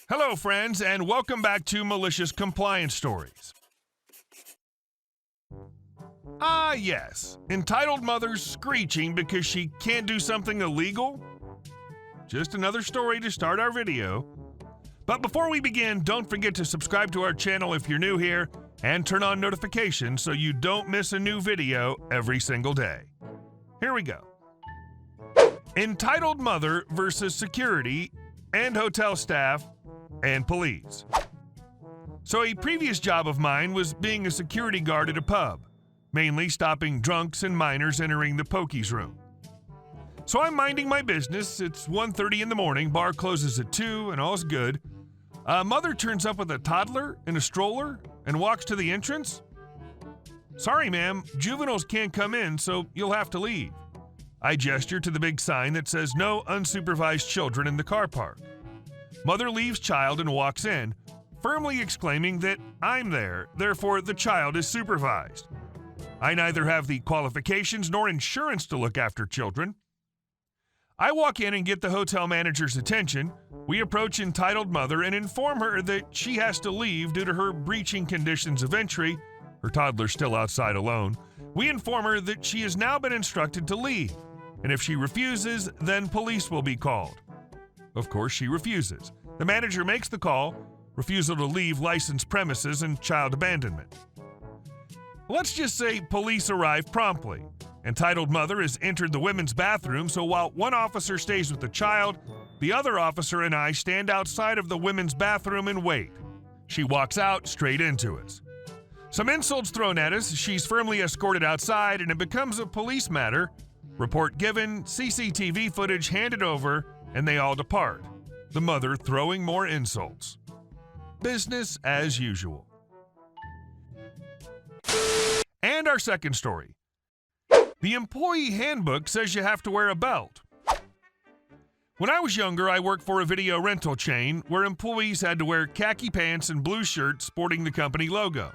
Hello, friends, and welcome back to Malicious Compliance Stories. Ah, yes, entitled mother's screeching because she can't do something illegal? Just another story to start our video. But before we begin, don't forget to subscribe to our channel if you're new here and turn on notifications so you don't miss a new video every single day. Here we go. Entitled mother versus security and hotel staff and police. So a previous job of mine was being a security guard at a pub, mainly stopping drunks and minors entering the pokies room. So I'm minding my business. It's 1:30 in the morning, bar closes at 2 and all's good. A mother turns up with a toddler in a stroller and walks to the entrance. Sorry, ma'am, juveniles can't come in, so you'll have to leave. I gesture to the big sign that says no unsupervised children in the car park. Mother leaves child and walks in, firmly exclaiming that I'm there, therefore the child is supervised. I neither have the qualifications nor insurance to look after children. I walk in and get the hotel manager's attention. We approach entitled mother and inform her that she has to leave due to her breaching conditions of entry, her toddler still outside alone. We inform her that she has now been instructed to leave, and if she refuses, then police will be called. Of course, she refuses. The manager makes the call, refusal to leave licensed premises, and child abandonment. Let's just say police arrive promptly. Entitled mother has entered the women's bathroom, so while one officer stays with the child, the other officer and I stand outside of the women's bathroom and wait. She walks out straight into us. Some insults thrown at us, she's firmly escorted outside, and it becomes a police matter. Report given, CCTV footage handed over, and they all depart, the mother throwing more insults. Business as usual. And our second story. The employee handbook says you have to wear a belt. When I was younger, I worked for a video rental chain where employees had to wear khaki pants and blue shirts sporting the company logo.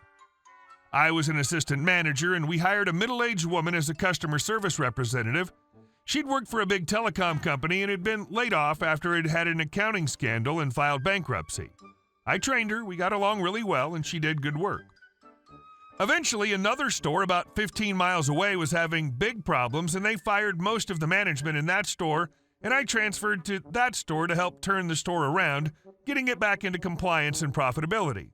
I was an assistant manager, and we hired a middle-aged woman as a customer service representative. She'd worked for a big telecom company and had been laid off after it had an accounting scandal and filed bankruptcy. I trained her, we got along really well, and she did good work. Eventually, another store about 15 miles away was having big problems, and they fired most of the management in that store, and I transferred to that store to help turn the store around, getting it back into compliance and profitability.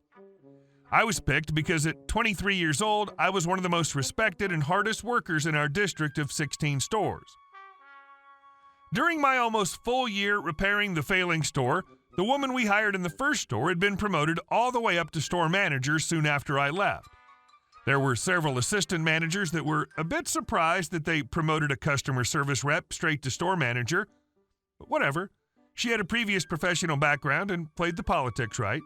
I was picked because at 23 years old, I was one of the most respected and hardest workers in our district of 16 stores. During my almost full year repairing the failing store, the woman we hired in the first store had been promoted all the way up to store manager soon after I left. There were several assistant managers that were a bit surprised that they promoted a customer service rep straight to store manager. But whatever, she had a previous professional background and played the politics right.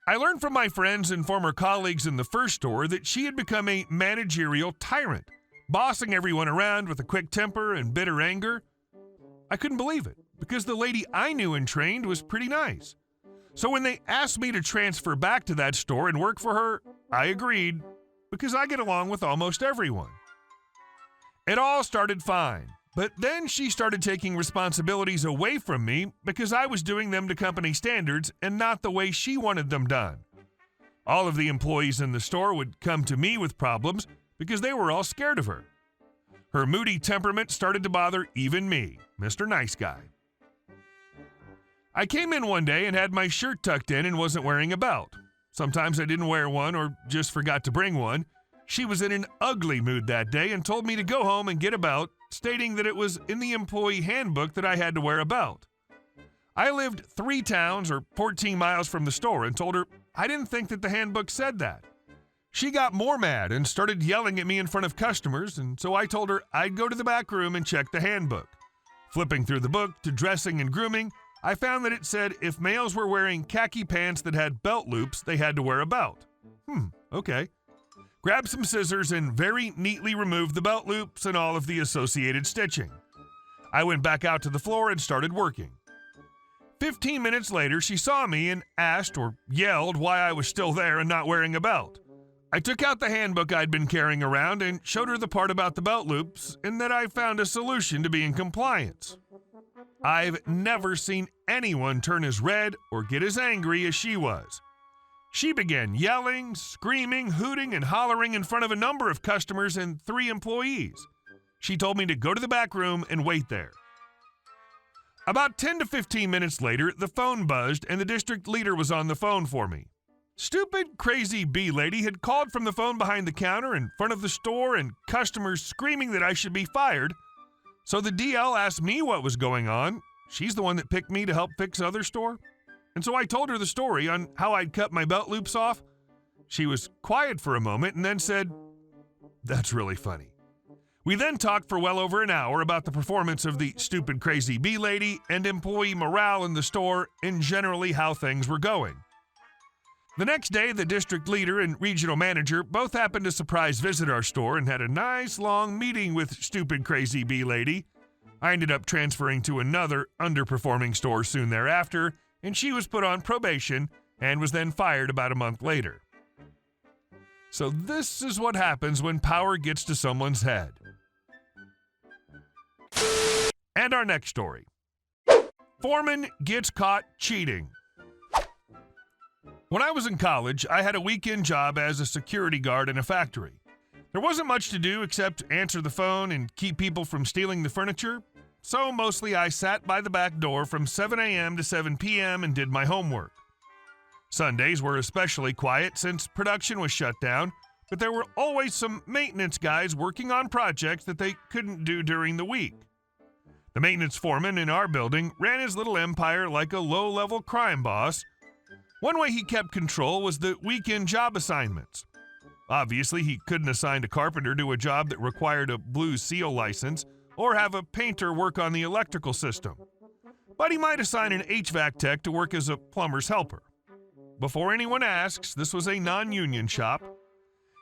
I learned from my friends and former colleagues in the first store that she had become a managerial tyrant, bossing everyone around with a quick temper and bitter anger. I couldn't believe it, because the lady I knew and trained was pretty nice. So when they asked me to transfer back to that store and work for her, I agreed, because I get along with almost everyone. It all started fine, but then she started taking responsibilities away from me because I was doing them to company standards and not the way she wanted them done. All of the employees in the store would come to me with problems because they were all scared of her. Her moody temperament started to bother even me, Mr. Nice Guy. I came in one day and had my shirt tucked in and wasn't wearing a belt. Sometimes I didn't wear one or just forgot to bring one. She was in an ugly mood that day and told me to go home and get a belt, stating that it was in the employee handbook that I had to wear a belt. I lived 3 towns or 14 miles from the store and told her I didn't think that the handbook said that. She got more mad and started yelling at me in front of customers, and so I told her I'd go to the back room and check the handbook. Flipping through the book to dressing and grooming, I found that it said if males were wearing khaki pants that had belt loops, they had to wear a belt. Okay. Grabbed some scissors and very neatly removed the belt loops and all of the associated stitching. I went back out to the floor and started working. 15 minutes later, she saw me and asked or yelled why I was still there and not wearing a belt. I took out the handbook I'd been carrying around and showed her the part about the belt loops and that I found a solution to be in compliance. I've never seen anyone turn as red or get as angry as she was. She began yelling, screaming, hooting, and hollering in front of a number of customers and 3 employees. She told me to go to the back room and wait there. About 10 to 15 minutes later, the phone buzzed and the district leader was on the phone for me. Stupid, crazy bee lady had called from the phone behind the counter in front of the store and customers screaming that I should be fired. So the DL asked me what was going on. She's the one that picked me to help fix other store. And so I told her the story on how I'd cut my belt loops off. She was quiet for a moment and then said, "That's really funny." We then talked for well over an hour about the performance of the stupid, crazy bee lady and employee morale in the store and generally how things were going. The next day, the district leader and regional manager both happened to surprise visit our store and had a nice long meeting with stupid, crazy bee lady. I ended up transferring to another underperforming store soon thereafter, and she was put on probation and was then fired about a month later. So this is what happens when power gets to someone's head. And our next story. Foreman gets caught cheating. When I was in college, I had a weekend job as a security guard in a factory. There wasn't much to do except answer the phone and keep people from stealing the furniture, so mostly I sat by the back door from 7 a.m. to 7 p.m. and did my homework. Sundays were especially quiet since production was shut down, but there were always some maintenance guys working on projects that they couldn't do during the week. The maintenance foreman in our building ran his little empire like a low-level crime boss. One way he kept control was the weekend job assignments. Obviously, he couldn't assign a carpenter to a job that required a Blue Seal license or have a painter work on the electrical system. But he might assign an HVAC tech to work as a plumber's helper. Before anyone asks, this was a non-union shop.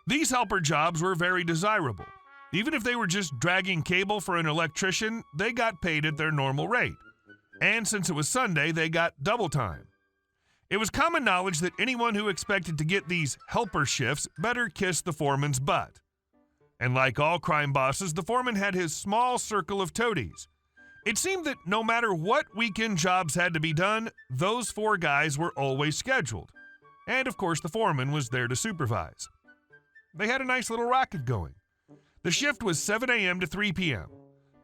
These helper jobs were very desirable. Even if they were just dragging cable for an electrician, they got paid at their normal rate. And since it was Sunday, they got double time. It was common knowledge that anyone who expected to get these helper shifts better kiss the foreman's butt. And like all crime bosses, the foreman had his small circle of toadies. It seemed that no matter what weekend jobs had to be done, those 4 guys were always scheduled. And of course, the foreman was there to supervise. They had a nice little racket going. The shift was 7 a.m. to 3 p.m.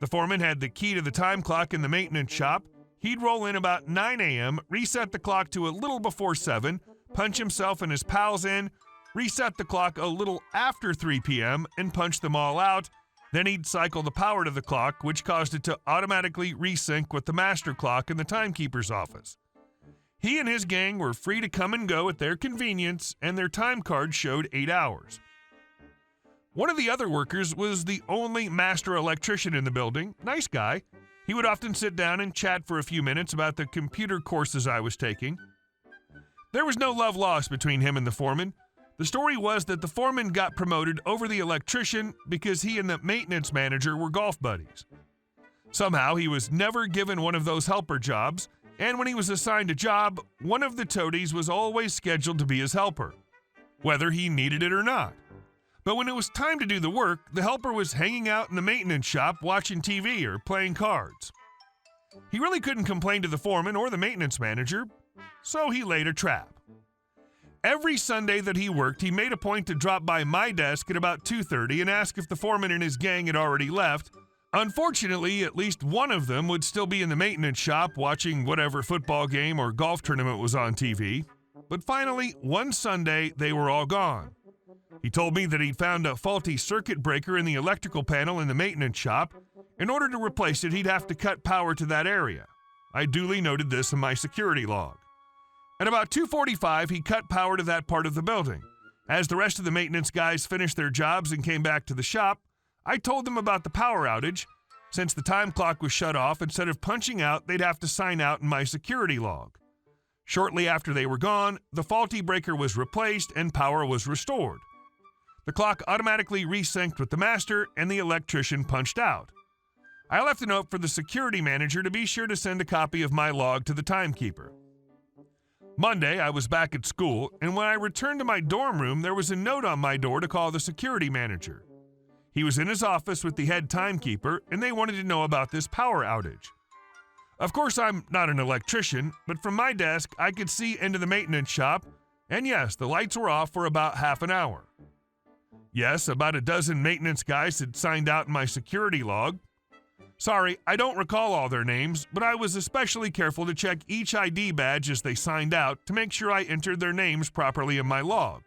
The foreman had the key to the time clock in the maintenance shop. He'd roll in about 9 a.m., reset the clock to a little before 7, punch himself and his pals in, reset the clock a little after 3 p.m., and punch them all out. Then he'd cycle the power to the clock, which caused it to automatically resync with the master clock in the timekeeper's office. He and his gang were free to come and go at their convenience, and their time card showed 8 hours. One of the other workers was the only master electrician in the building. Nice guy. He would often sit down and chat for a few minutes about the computer courses I was taking. There was no love lost between him and the foreman. The story was that the foreman got promoted over the electrician because he and the maintenance manager were golf buddies. Somehow, he was never given one of those helper jobs, and when he was assigned a job, one of the toadies was always scheduled to be his helper, whether he needed it or not. But when it was time to do the work, the helper was hanging out in the maintenance shop watching TV or playing cards. He really couldn't complain to the foreman or the maintenance manager, so he laid a trap. Every Sunday that he worked, he made a point to drop by my desk at about 2:30 and ask if the foreman and his gang had already left. Unfortunately, at least one of them would still be in the maintenance shop watching whatever football game or golf tournament was on TV. But finally, one Sunday, they were all gone. He told me that he'd found a faulty circuit breaker in the electrical panel in the maintenance shop. In order to replace it, he'd have to cut power to that area. I duly noted this in my security log. At about 2:45, he cut power to that part of the building. As the rest of the maintenance guys finished their jobs and came back to the shop, I told them about the power outage. Since the time clock was shut off, instead of punching out, they'd have to sign out in my security log. Shortly after they were gone, the faulty breaker was replaced and power was restored. The clock automatically resynced with the master, and the electrician punched out. I left a note for the security manager to be sure to send a copy of my log to the timekeeper. Monday, I was back at school, and when I returned to my dorm room, there was a note on my door to call the security manager. He was in his office with the head timekeeper, and they wanted to know about this power outage. Of course, I'm not an electrician, but from my desk, I could see into the maintenance shop, and yes, the lights were off for about half an hour. Yes, about a dozen maintenance guys had signed out in my security log. Sorry, I don't recall all their names, but I was especially careful to check each ID badge as they signed out to make sure I entered their names properly in my log.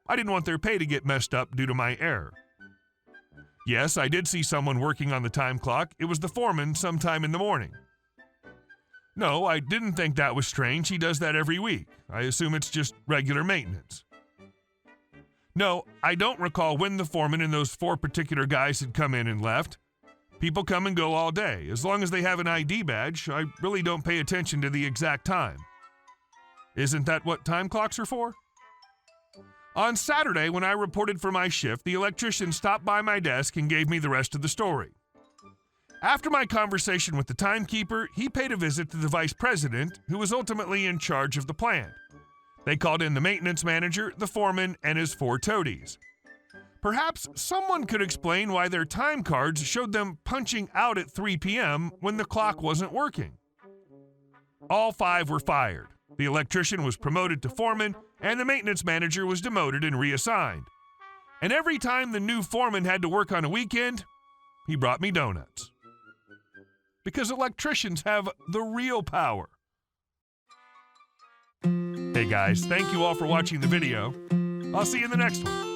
I didn't want their pay to get messed up due to my error. Yes, I did see someone working on the time clock. It was the foreman sometime in the morning. No, I didn't think that was strange. He does that every week. I assume it's just regular maintenance. No, I don't recall when the foreman and those 4 particular guys had come in and left. People come and go all day. As long as they have an ID badge, I really don't pay attention to the exact time. Isn't that what time clocks are for? On Saturday, when I reported for my shift, the electrician stopped by my desk and gave me the rest of the story. After my conversation with the timekeeper, he paid a visit to the vice president, who was ultimately in charge of the plant. They called in the maintenance manager, the foreman, and his 4 toadies. Perhaps someone could explain why their time cards showed them punching out at 3 p.m. when the clock wasn't working. All 5 were fired. The electrician was promoted to foreman, and the maintenance manager was demoted and reassigned. And every time the new foreman had to work on a weekend, he brought me donuts. Because electricians have the real power. Hey guys, thank you all for watching the video. I'll see you in the next one.